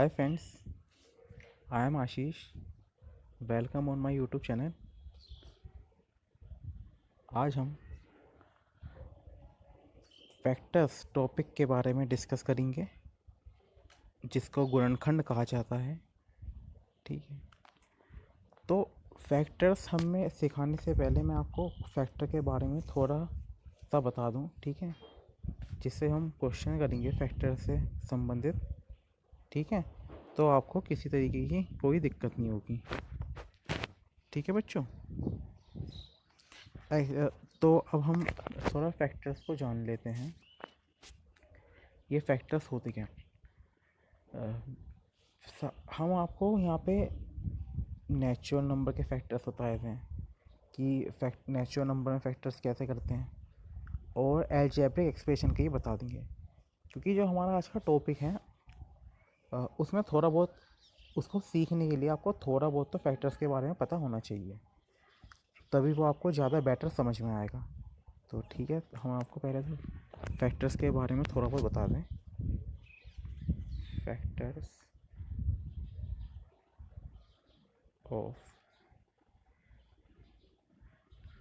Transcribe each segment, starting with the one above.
Hi friends, I am Ashish. Welcome on my YouTube channel. आज हम factors topic के बारे में डिस्कस करेंगे जिसको गुणनखंड कहा जाता है। ठीक है, तो फैक्टर्स हमें सिखाने से पहले मैं आपको फैक्टर के बारे में थोड़ा सा बता दूं, ठीक है, जिससे हम क्वेश्चन करेंगे फैक्टर से संबंधित। ठीक है, तो आपको किसी तरीके की कोई दिक्कत नहीं होगी। ठीक है बच्चों, तो अब हम थोड़ा फैक्टर्स को जान लेते हैं। ये फैक्टर्स होते क्या हम आपको यहाँ पे नेचुरल नंबर के फैक्टर्स बताए थे कि नेचुरल नंबर में फैक्टर्स कैसे करते हैं, और अलजेब्रिक एक्सप्रेशन के ही बता देंगे, क्योंकि जो हमारा आज का टॉपिक है उसमें थोड़ा बहुत उसको सीखने के लिए आपको थोड़ा बहुत तो फैक्टर्स के बारे में पता होना चाहिए, तभी वो आपको ज़्यादा बेटर समझ में आएगा। तो ठीक है, हम आपको पहले तो फैक्टर्स के बारे में थोड़ा बहुत बता दें। फैक्टर्स ऑफ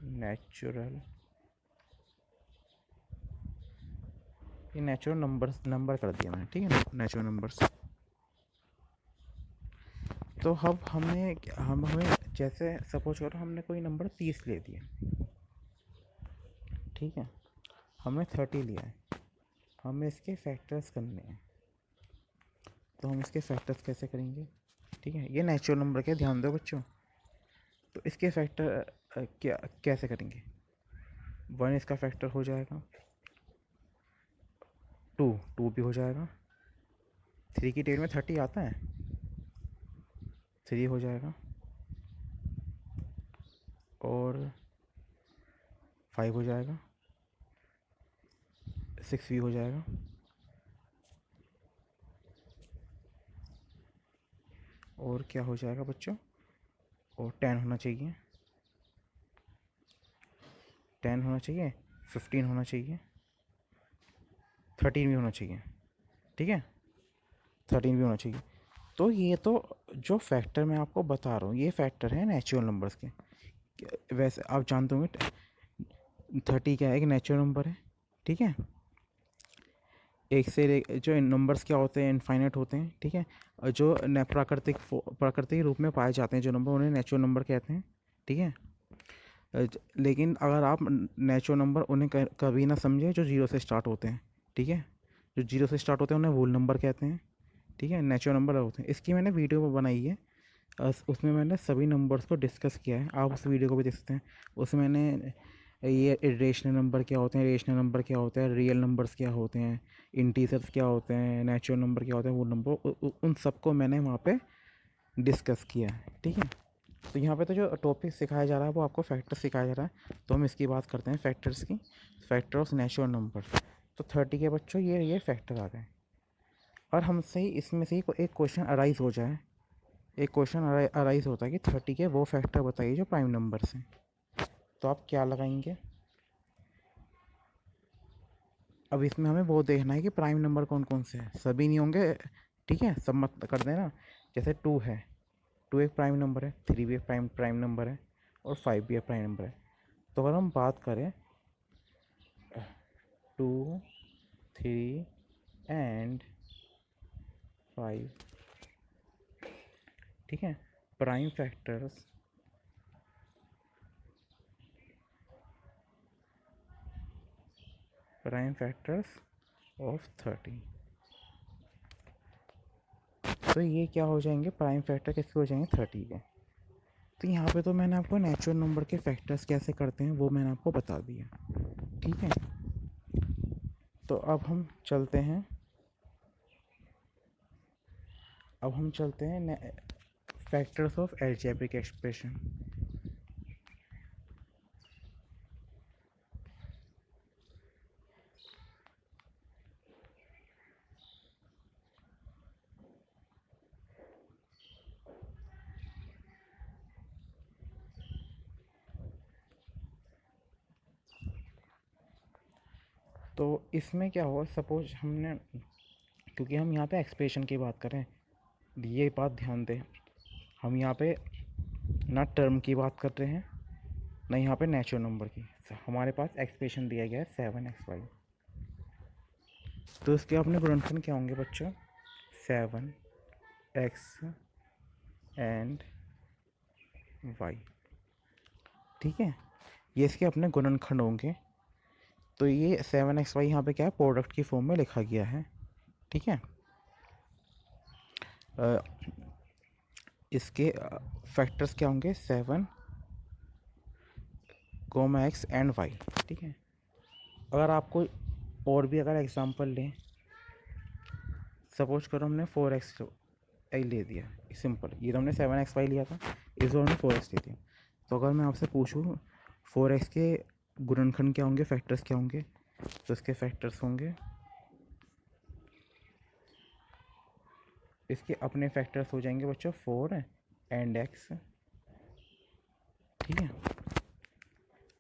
नेचुरल, ये नेचुरल नंबर कर दिया मैंने, ठीक है ना, नेचुरल नंबर्स। तो अब हमें जैसे सपोज करो हमने कोई नंबर 30 ले दिया, ठीक है, हमने 30 लिया है, हमें इसके फैक्टर्स करने हैं। तो हम इसके फैक्टर्स कैसे करेंगे? ठीक है, ये नेचुरल नंबर के, ध्यान दो बच्चों। तो इसके फैक्टर क्या कैसे करेंगे? 1 इसका फैक्टर हो जाएगा, 2 भी हो जाएगा, 3 की टेल में 30 आता है, 3 हो जाएगा, और 5 हो जाएगा, 6 भी हो जाएगा, और क्या हो जाएगा बच्चों, और 10 होना चाहिए, 10 होना चाहिए, 15 होना चाहिए, 13 भी होना चाहिए। ठीक है, 13 भी होना चाहिए। तो ये तो जो फैक्टर मैं आपको बता रहा हूँ ये फैक्टर है नेचुरल नंबर्स के। वैसे आप जानते होंगे 30 क्या है, एक नेचुरल नंबर है। ठीक है, एक से जो नंबर्स क्या होते हैं, इनफाइनाइट होते हैं। ठीक है, और जो प्राकृतिक रूप में पाए जाते हैं जो नंबर, उन्हें नेचुरल नंबर कहते हैं। ठीक है, लेकिन अगर आप नेचुरल नंबर उन्हें कभी ना समझे जो जीरो से स्टार्ट होते हैं। ठीक है, जो जीरो से स्टार्ट होते हैं उन्हें होल नंबर कहते हैं। ठीक है, नेचुरल नंबर होते हैं। इसकी मैंने वीडियो बनाई है, उसमें मैंने सभी नंबर्स को डिस्कस किया है, आप उस वीडियो को भी देख सकते हैं। उसमें मैंने ये रेशनल नंबर क्या होते हैं, रेशनल नंबर क्या होता है, रियल नंबर्स क्या होते हैं, इंटीजर्स क्या होते हैं, नेचुरल नंबर क्या होते हैं, वो नंबर उन सबको मैंने वहाँ पे डिस्कस किया है। ठीक है, तो यहाँ पे तो जो टॉपिक सिखाया जा रहा है वो आपको फैक्टर सिखाया जा रहा है, तो हम इसकी बात करते हैं फैक्टर्स की, फैक्टर ऑफ नेचुरल नंबर। तो 30 के बच्चों ये फैक्टर आ गए, और हमसे ही इसमें से ही एक क्वेश्चन अराइज हो जाए, एक क्वेश्चन अराइज होता है कि 30 के वो फैक्टर बताइए जो प्राइम नंबर्स हैं। तो आप क्या लगाएंगे? अब इसमें हमें वो देखना है कि प्राइम नंबर कौन कौन से हैं, सभी नहीं होंगे। ठीक है, सब मत कर देना। जैसे 2 है, 2 एक प्राइम नंबर है, 3 भी एक प्राइम नंबर है, और 5 भी एक प्राइम नंबर है। तो अगर हम बात करें 2, 3 एंड 5, ठीक है, प्राइम फैक्टर्स ऑफ 30। तो ये क्या हो जाएंगे, प्राइम फैक्टर किसके हो जाएंगे, 30 के। तो यहाँ पे तो मैंने आपको नेचुरल नंबर के फैक्टर्स कैसे करते हैं वो मैंने आपको बता दिया। ठीक है, तो अब हम चलते हैं फैक्टर्स ऑफ अलजेब्रिक एक्सप्रेशन। तो इसमें क्या हुआ, सपोज हमने, क्योंकि हम यहाँ पे एक्सप्रेशन की बात करें, ये बात ध्यान दें, हम यहाँ पे ना टर्म की बात कर रहे हैं, ना यहाँ पे नेचुरल नंबर की। हमारे पास एक्सप्रेशन दिया गया है 7xy। तो इसके अपने गुणनखंड क्या होंगे बच्चों? 7x and y। ठीक है, ये इसके अपने गुणनखंड होंगे। तो ये 7xy यहाँ पे क्या है, प्रोडक्ट की फॉर्म में लिखा गया है। ठीक है, इसके फैक्टर्स क्या होंगे? 7, x एंड y। ठीक है, अगर आपको और भी अगर एग्जांपल लें, सपोज करो हमने 4x ले दिया, सिंपल। ये तो हमने 7xy लिया था, इस बार हमने 4x ले दिया। तो अगर मैं आपसे पूछूं 4x के गुणनखंड क्या होंगे, फैक्टर्स क्या होंगे, तो इसके फैक्टर्स होंगे, इसके अपने फैक्टर्स हो जाएंगे बच्चों 4 एंड x। ठीक है,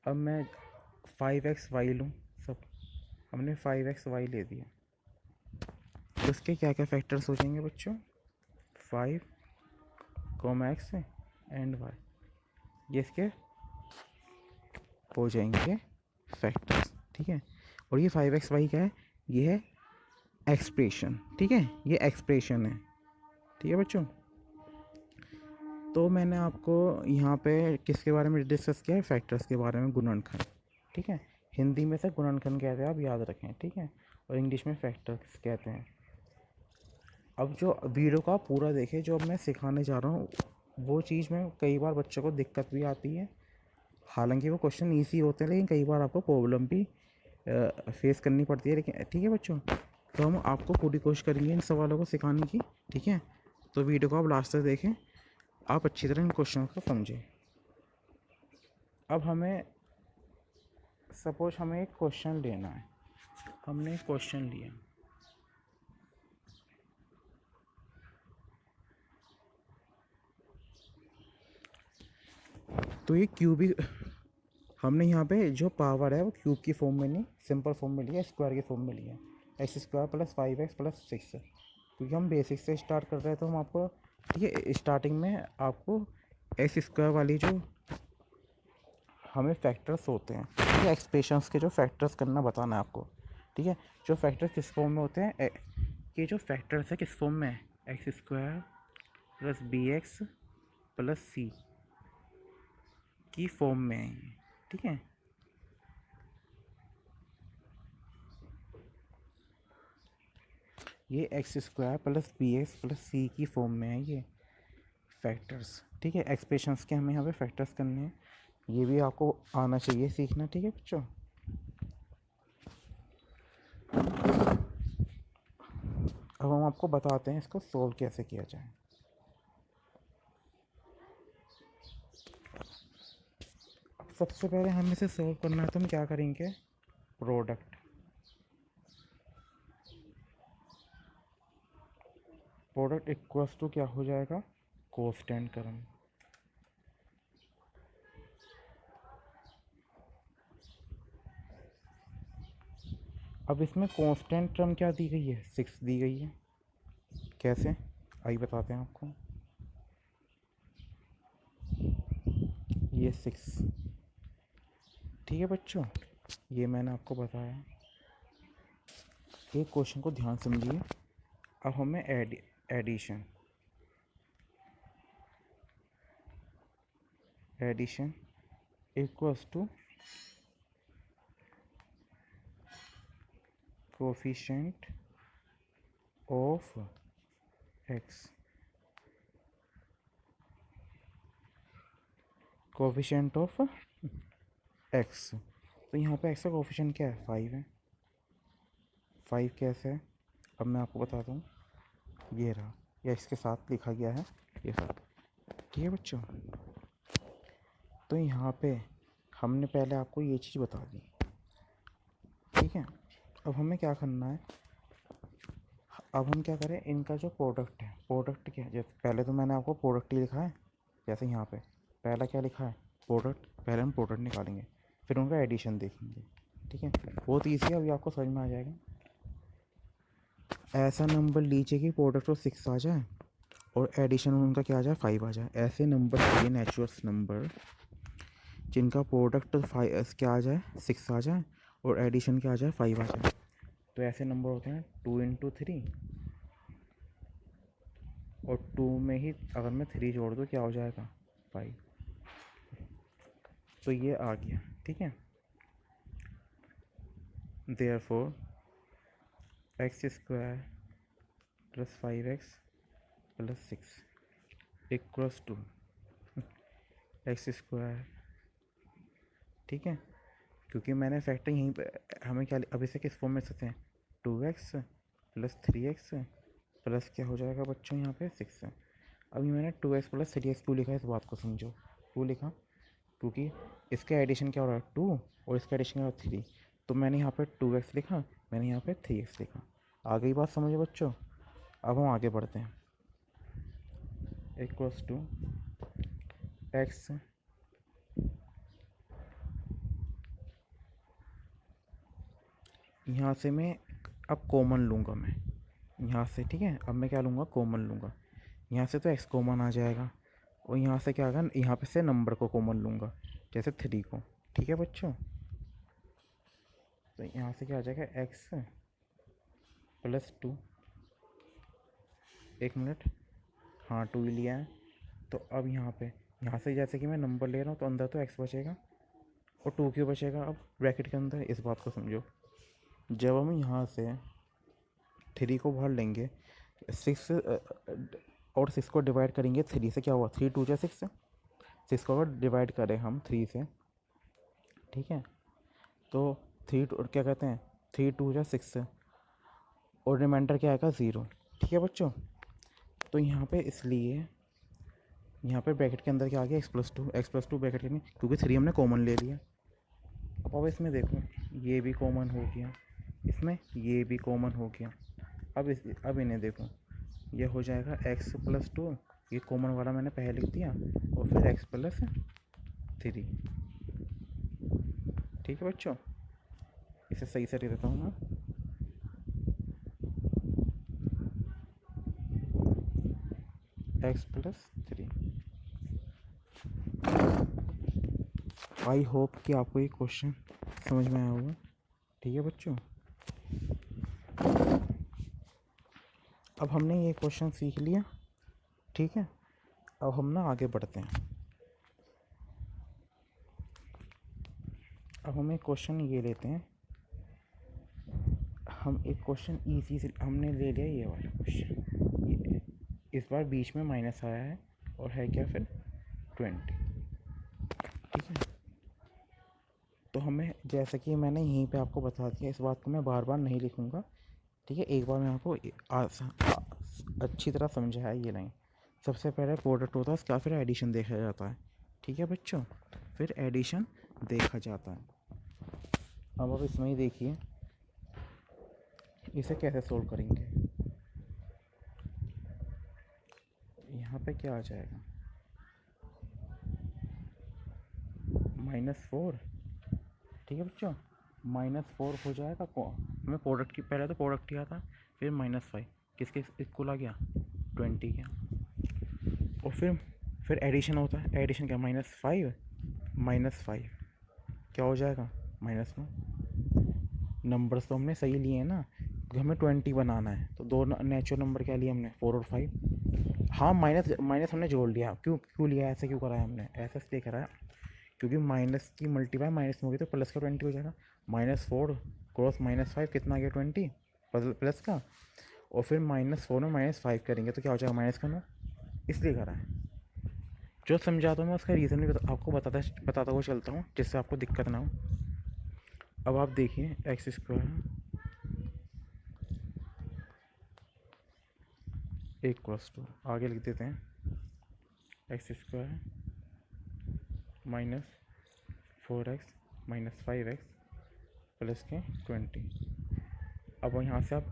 अब मैं 5xy लूँ, सब हमने 5xy ले दिया, तो इसके क्या क्या फैक्टर्स हो जाएंगे बच्चों? 5, x एंड y। ये इसके हो जाएंगे फैक्टर्स। ठीक है, और ये 5xy क्या है? ये है एक्सप्रेशन। ठीक है, ये एक्सप्रेशन है। ठीक है बच्चों, तो मैंने आपको यहाँ पे किसके बारे में डिस्कस किया है? फैक्टर्स के बारे में, गुणनखंड। ठीक है, हिंदी में से गुणनखंड कहते हैं, आप याद रखें। ठीक है, और इंग्लिश में फैक्टर्स कहते हैं। अब जो वीडियो का पूरा देखें, जो अब मैं सिखाने जा रहा हूँ, वो चीज़ में कई बार बच्चों को दिक्कत भी आती है। हालांकि वो क्वेश्चन ईजी होते हैं, लेकिन कई बार आपको प्रॉब्लम भी फेस करनी पड़ती है। लेकिन ठीक है बच्चों, तो हम आपको पूरी कोशिश करेंगे इन सवालों को सिखाने की। ठीक है, तो वीडियो को आप लास्ट तक देखें, आप अच्छी तरह इन क्वेश्चन को समझें। अब हमें सपोज हमें एक क्वेश्चन लेना है, हमने एक क्वेश्चन लिया, तो ये क्यूबिक, हमने यहाँ पे जो पावर है वो क्यूब की फॉर्म में नहीं, सिंपल फॉर्म में लिया, स्क्वायर की फॉर्म में लिया, x² + 5x + 6। क्योंकि हम बेसिक से स्टार्ट कर रहे हैं, तो हम आपको, ठीक है, स्टार्टिंग में आपको x² वाली जो हमें फैक्टर्स होते हैं, ठीक है, एक्सप्रेशंस के जो फैक्टर्स करना बताना है आपको। ठीक है, जो फैक्टर्स किस फॉर्म में होते हैं, ये जो फैक्टर्स है किस फॉर्म में है? x² + bx + c की फॉर्म में है ये। ठीक है, ये x² + bx + c की फॉर्म में है ये फैक्टर्स। ठीक है, एक्सप्रेशंस के हमें यहाँ पे फैक्टर्स करने हैं, ये भी आपको आना चाहिए, सीखना। ठीक है बच्चों, अब हम आपको बताते हैं इसको सोल्व कैसे किया जाए। अब सबसे पहले हमें इसे सोल्व करना है, तो हम क्या करेंगे? प्रोडक्ट इक्वल्स टू क्या हो जाएगा? कोस्टेंट टर्म। अब इसमें कांस्टेंट टर्म क्या दी गई है? 6 दी गई है। कैसे? आइए बताते हैं आपको। ये 6, ठीक है बच्चों, ये मैंने आपको बताया। एक क्वेश्चन को ध्यान समझिए। अब हमें addition equals to coefficient of x, coefficient of x। तो यहाँ पे x का कोफिशिएंट क्या है? 5 है। 5 कैसे है? अब मैं आपको बताता हूँ, ये रहा, या इसके साथ लिखा गया है ये सब। ठीक है बच्चों, तो यहाँ पे हमने पहले आपको ये चीज़ बता दी। ठीक है, अब हमें क्या करना है? अब हम क्या करें, इनका जो प्रोडक्ट है, प्रोडक्ट क्या है? जैसे पहले तो मैंने आपको प्रोडक्ट ही लिखा है, जैसे यहाँ पे पहला क्या लिखा है? प्रोडक्ट। पहले हम प्रोडक्ट निकालेंगे, फिर उनका एडिशन देखेंगे। ठीक है, बहुत ईजी है, अभी आपको समझ में आ जाएगा। ऐसा नंबर लीजिए कि प्रोडक्ट और 6 आ जाए, और एडिशन उनका क्या आ जाए 5 आ जाए। ऐसे नंबर चाहिए नेचुरल्स नंबर जिनका प्रोडक्ट 5 क्या आ जाए 6 आ जाए और एडिशन क्या आ जाए 5 आ जाए। तो ऐसे नंबर होते हैं 2 × 3 और 2 में ही अगर मैं 3 जोड़ दूँ क्या हो जाएगा 5। तो ये आ गया, ठीक है। देयरफॉर x² + 5x + 6 = 2x², ठीक है। क्योंकि मैंने फैक्टर यहीं पे, हमें क्या अब इसे किस फॉर्म में सकते हैं 2x + 3x प्लस क्या हो जाएगा बच्चों यहाँ पे 6 है। अभी मैंने 2x + 3x क्यों लिखा है इस बात को समझो। क्यों लिखा, क्योंकि इसका एडिशन क्या हो रहा है 2 और इसका एडिशन क्या हो रहा है 3। तो मैंने यहाँ पे 2x लिखा, मैंने यहाँ पे 3x लिखा। आ गई बात समझो बच्चों। अब हम आगे बढ़ते हैं। = x यहाँ से मैं अब कॉमन लूँगा मैं यहाँ से, ठीक है। अब मैं क्या लूँगा कॉमन लूँगा। यहाँ से तो x कॉमन आ जाएगा और यहाँ से क्या आएगा, यहाँ पे से नंबर को कॉमन लूँगा जैसे 3 को, ठीक है बच्चों। तो यहाँ से क्या आ जाएगा x + 2, एक मिनट, हाँ 2 ही लिया है। तो अब यहाँ से जैसे कि मैं नंबर ले रहा हूँ तो अंदर तो x बचेगा और 2 क्यों बचेगा अब ब्रैकेट के अंदर, इस बात को समझो। जब हम यहाँ से 3 को बाहर लेंगे 6 और 6 को डिवाइड करेंगे 3 से, क्या हुआ 3 × 2 = 6, 6 को अगर डिवाइड करें हम 3 से, ठीक है, तो 3 क्या कहते हैं 3 × 2 = 6 और रिमाइंडर क्या आएगा 0, ठीक है बच्चों। तो यहाँ पे इसलिए यहाँ पे ब्रैकेट के अंदर क्या आ गया x + 2 ब्रैकेट के अंदर, क्योंकि 3 हमने कॉमन ले लिया। अब इसमें देखो ये भी कॉमन हो गया, इसमें ये भी कॉमन हो गया। अब इन्हें देखो, ये हो जाएगा x + 2, ये कॉमन वाला मैंने पहले लिख दिया और फिर x + 3, ठीक है बच्चों। इसे सही से लिख देता हूँ मैं, x + 3। आई होप कि आपको ये क्वेश्चन समझ में आया होगा, ठीक है बच्चों। अब हमने ये क्वेश्चन सीख लिया, ठीक है। अब हम ना आगे बढ़ते हैं। अब हम एक क्वेश्चन ये लेते हैं, हम एक क्वेश्चन ईजी से हमने ले लिया ये वाला क्वेश्चन। इस बार बीच में माइनस आया है और है क्या फिर 20, ठीक है। तो हमें जैसे कि मैंने यहीं पे आपको बता दिया, इस बात को मैं बार बार नहीं लिखूँगा, ठीक है। एक बार मैं आपको अच्छी तरह समझाया ये लाइन। सबसे पहले प्रोडक्ट होता है, उसका फिर एडिशन देखा जाता है, ठीक है बच्चों, फिर एडिशन देखा जाता है। अब आप इसमें ही देखिए इसे कैसे सोल्व करेंगे। यहाँ पे क्या आ जाएगा -4, ठीक है बच्चों, -4 हो जाएगा। हमें प्रोडक्ट की पहले तो प्रोडक्ट किया था, फिर -5 किसके इक्वल आ गया 20 के। और फिर एडिशन होता है, एडिशन क्या -5 -5 क्या हो जाएगा -9। नंबर्स तो हमने सही लिए हैं ना, क्योंकि हमें 20 बनाना है। तो दो नेचुरल नंबर क्या लिए हमने 4 और 5। हाँ माइनस हमने जोड़ लिया, क्यों लिया, ऐसे क्यों करा है हमने, ऐसा इसलिए करा है क्योंकि माइनस की मल्टीप्लाई माइनस में होगी तो प्लस का 20 हो जाएगा। -4 क्रॉस -5 कितना आ गया 20 प्लस का, और फिर -4 में -5 करेंगे तो क्या हो जाएगा -9, इसलिए करा है। जो समझाता हूँ मैं उसका रीज़न भी आपको बताता हुआ चलता हूँ जिससे आपको दिक्कत ना हो। अब आप देखिए x² = आगे लिख देते हैं x² -4x -5x प्लस के 20। अब यहाँ से आप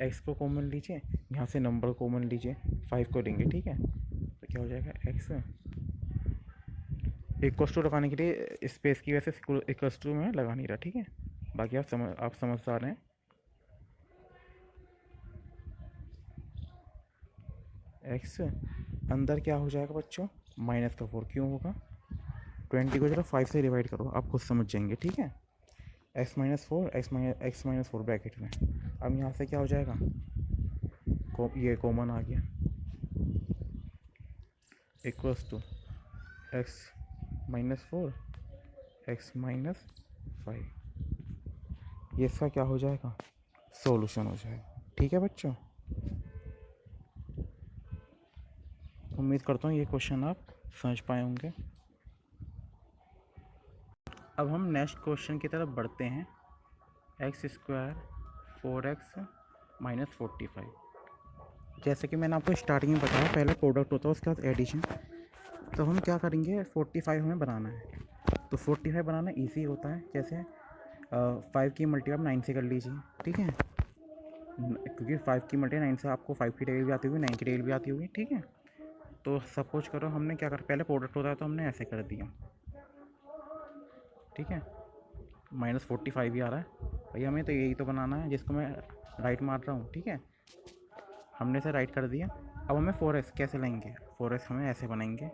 x को कॉमन लीजिए, यहाँ से नंबर कॉमन लीजिए, 5 को लेंगे, ठीक है। तो क्या हो जाएगा x = लगाने के लिए स्पेस की वजह से = में लगा नहीं रहा, ठीक है। बाकी आप समझदार हैं। एक्स अंदर क्या हो जाएगा बच्चों, -4 क्यों होगा, 20 को चलो 5 से डिवाइड करो, आप खुद समझ जाएंगे, ठीक है। x-4 x-4 ब्रैकेट में, अब यहाँ से क्या हो जाएगा, ये कॉमन आ गया, इक्वल्स टू x-4 x-5, ये इसका क्या हो जाएगा, सॉल्यूशन हो जाएगा, ठीक है बच्चों। उम्मीद करता हूँ ये क्वेश्चन आप समझ पाए होंगे। अब हम नेक्स्ट क्वेश्चन की तरफ बढ़ते हैं। x² 4x -45, जैसे कि मैंने आपको स्टार्टिंग में बताया पहले प्रोडक्ट होता है उसके बाद एडिशन। तो हम क्या करेंगे, 45 हमें बनाना है, तो 45 बनाना ईजी होता है। जैसे 5 की मल्टी आप 9 से कर लीजिए, ठीक है, क्योंकि 5 की मल्टी 9 से आपको 5 की टेबल भी आती होगी, 9 की टेबल भी आती होगी, ठीक है। तो सपोज करो हमने क्या कर, पहले प्रोडक्ट होता है तो हमने ऐसे कर दिया, ठीक है, -45 ही आ रहा है भैया, हमें तो यही तो बनाना है जिसको मैं राइट मार रहा हूँ, ठीक है। हमने इसे राइट कर दिया। अब हमें 4x कैसे लेंगे, 4x हमें ऐसे बनाएंगे,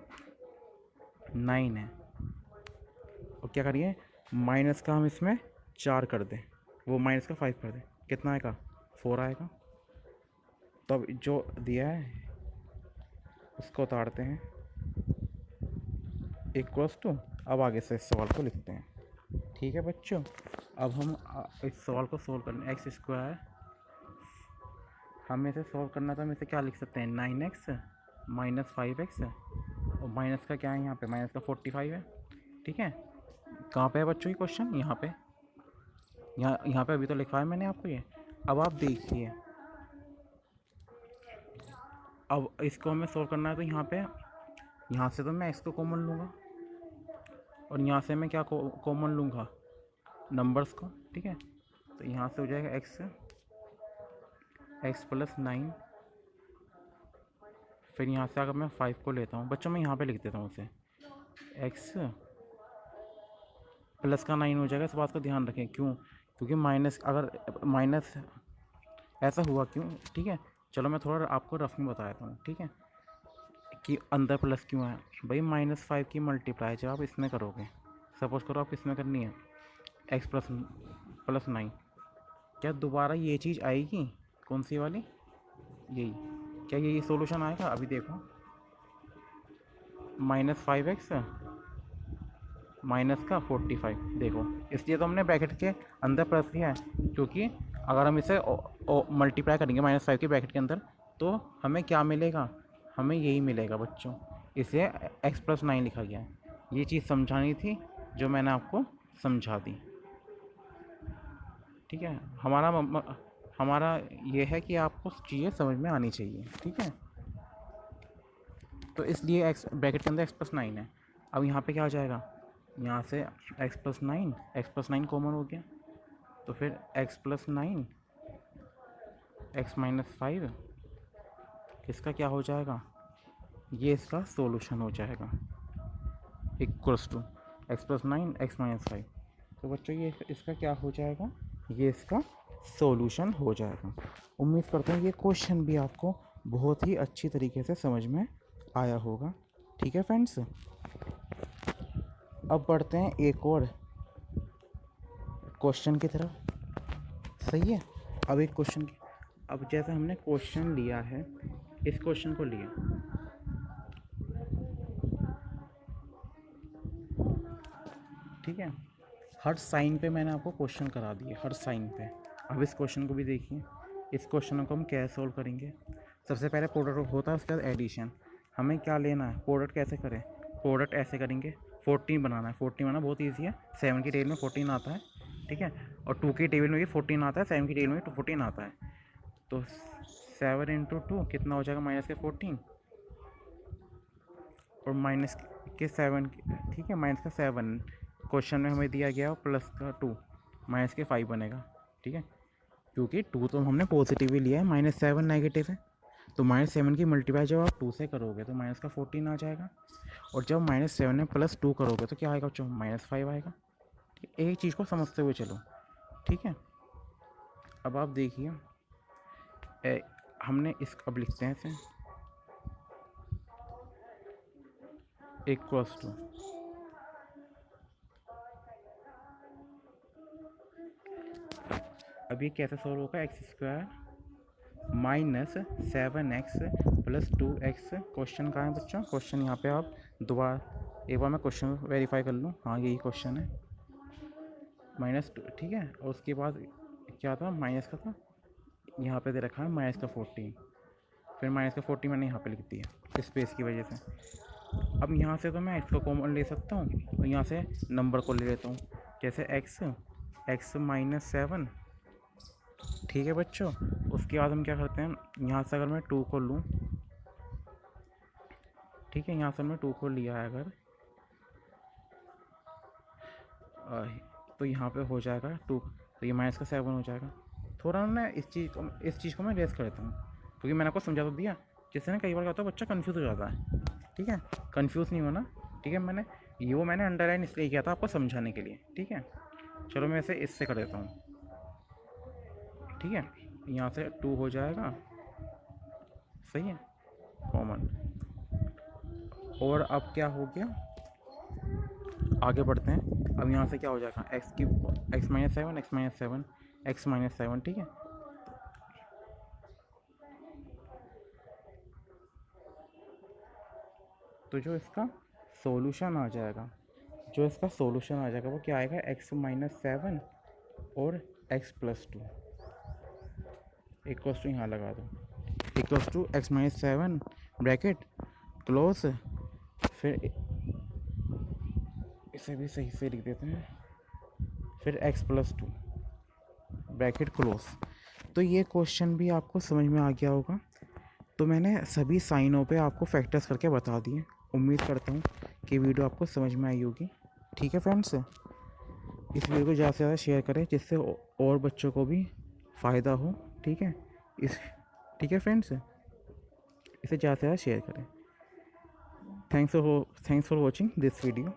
9 है और क्या करिए, माइनस का हम इसमें 4 कर दें, वो माइनस का 5 कर दें, कितना आएगा, 4 आएगा। तब जो दिया है उसको उतारते हैं, इक्वल्स टू, अब आगे से इस सवाल को लिखते हैं, ठीक है बच्चों। अब हम इस सवाल को सोल्व करना, x², हमें इसे सोल्व करना, तो हम इसे क्या लिख सकते हैं, 9x -5x, और माइनस का क्या है यहाँ पे, माइनस का 45 है, ठीक है। कहाँ पे है बच्चों ये क्वेश्चन, यहाँ पे, यहाँ पे अभी तो लिखा है मैंने आपको ये। अब आप देखिए, अब इसको हमें सोल्व करना है, तो यहाँ पे, यहाँ से तो मैं x को कॉमन लूँगा और यहाँ से मैं क्या कॉमन लूँगा, नंबर्स को, ठीक है। तो यहाँ से हो जाएगा x + 9, फिर यहाँ से अगर मैं 5 को लेता हूँ बच्चों, मैं यहाँ पे लिख देता हूँ उसे, x + का 9 हो जाएगा। इस बात को ध्यान रखें, क्यों, क्योंकि माइनस, अगर माइनस ऐसा हुआ क्यों, ठीक है। चलो मैं थोड़ा आपको रफ में बता देता हूँ, ठीक है, कि अंदर प्लस क्यों है भाई, -5 की मल्टीप्लाई जब आप इसमें करोगे, सपोज करो आप इसमें करनी है x + 9, क्या दोबारा ये चीज़ आएगी, कौन सी वाली, यही, क्या यही सॉल्यूशन आएगा, अभी देखो, -5x माइनस का 45, देखो, इसलिए तो हमने ब्रैकेट के अंदर प्लस किया है, क्योंकि अगर हम इसे मल्टीप्लाई करेंगे -5 के ब्रैकेट के अंदर, तो हमें क्या मिलेगा, हमें यही मिलेगा बच्चों, इसे x + 9 लिखा गया है। ये चीज़ समझानी थी जो मैंने आपको समझा दी, ठीक है। हमारा ये है कि आपको चीज़ें समझ में आनी चाहिए, ठीक है। तो इसलिए x ब्रैकेट के अंदर x + 9 है। अब यहाँ पे क्या हो जाएगा, यहाँ से x + 9 कॉमन हो गया, तो फिर x + 9 x - 5, इसका क्या हो जाएगा, ये इसका सॉल्यूशन हो जाएगा, इक्वल्स टू x + 9 x - 5। तो बच्चों ये इसका क्या हो जाएगा, ये इसका सॉल्यूशन हो जाएगा। उम्मीद करता हूँ ये क्वेश्चन भी आपको बहुत ही अच्छी तरीके से समझ में आया होगा, ठीक है फ्रेंड्स। अब बढ़ते हैं एक और क्वेश्चन की तरफ, सही है। अब एक क्वेश्चन की, अब जैसे हमने क्वेश्चन लिया है, इस क्वेश्चन को लिया, ठीक है, हर साइन पे मैंने आपको क्वेश्चन करा दिए, हर साइन पे। अब इस क्वेश्चन को भी देखिए, इस क्वेश्चन को हम कैसे सोल्व करेंगे। सबसे पहले प्रोडक्ट होता है, उसके बाद एडिशन। हमें क्या लेना है, प्रोडक्ट कैसे करें, प्रोडक्ट ऐसे करेंगे, 14 बनाना है, 14 बनाना बहुत ईजी है, 7 की टेबल में 14 आता है, ठीक है, और 2 की टेबल में भी 14 आता है, 7 की टेबल में 14 आता है। तो 7 × 2 कितना हो जाएगा, -14, और माइनस के 7, ठीक है, -7 क्वेश्चन में हमें दिया गया, +2 -5 बनेगा, ठीक है, क्योंकि 2 तो हमने पॉजिटिव ही लिया है, -7 नेगेटिव है, तो -7 की मल्टीप्लाई जब आप 2 से करोगे तो -14 आ जाएगा, और जब -7 में +2 करोगे तो क्या आएगा बच्चों, -5 आएगा। एक चीज़ को समझते हुए चलो, ठीक है। अब आप देखिए, हमने इस, अब लिखते हैं इसे, इक्वल्स टू, अब ये कैसे सॉल्व होगा, x square minus 7x plus 2x। Question कहाँ है बच्चों, क्वेश्चन यहाँ पे आप दोबारा एक बार मैं क्वेश्चन वेरीफाई कर लूँ, हाँ यही क्वेश्चन है, -2, ठीक है। और उसके बाद क्या था, माइनस का था, यहाँ पे दे रखा है -14, फिर -14 मैंने यहाँ पे लिख दिया स्पेस की वजह से। अब यहाँ से तो मैं एक्स को कॉमन ले सकता हूँ, तो यहाँ से नंबर को ले लेता हूँ, जैसे x -7, ठीक है बच्चों। उसके बाद हम क्या करते हैं, यहाँ से अगर मैं 2 को लूँ, ठीक है, यहाँ से मैं 2 को लिया है अगर, तो यहाँ पे हो जाएगा 2, तो ये -7 हो जाएगा। थोड़ा ना इस चीज़ को मैं रेस कर देता हूँ, क्योंकि मैंने आपको समझा तो दिया, जिससे ना कई बार क्या होता है बच्चा कंफ्यूज हो जाता है, ठीक है, कंफ्यूज नहीं होना, ठीक है। मैंने अंडरलाइन इसलिए किया था आपको समझाने के लिए, ठीक है। चलो मैं इसे इससे कर देता हूँ, ठीक है, यहाँ से 2 हो जाएगा, सही है, कॉमन। और अब क्या हो गया, आगे बढ़ते हैं। अब यहाँ से क्या हो जाएगा, x -7, ठीक है। तो जो इसका सॉल्यूशन आ जाएगा, वो क्या आएगा, x -7 और x + 2 इक्वल्स टू, यहाँ लगा दो, equals to x -7 bracket close, फिर इसे भी सही से लिख देते हैं, फिर x + 2 ब्रैकेट क्लोज। तो ये क्वेश्चन भी आपको समझ में आ गया होगा। तो मैंने सभी साइनों पे आपको फैक्टर्स करके बता दिए। उम्मीद करता हूँ कि वीडियो आपको समझ में आई होगी, ठीक है फ्रेंड्स। इस वीडियो को ज़्यादा से ज़्यादा शेयर करें, जिससे और बच्चों को भी फ़ायदा हो, ठीक है। ठीक है फ्रेंड्स, इसे ज़्यादा से ज़्यादा शेयर करें। Thanks for watching this video.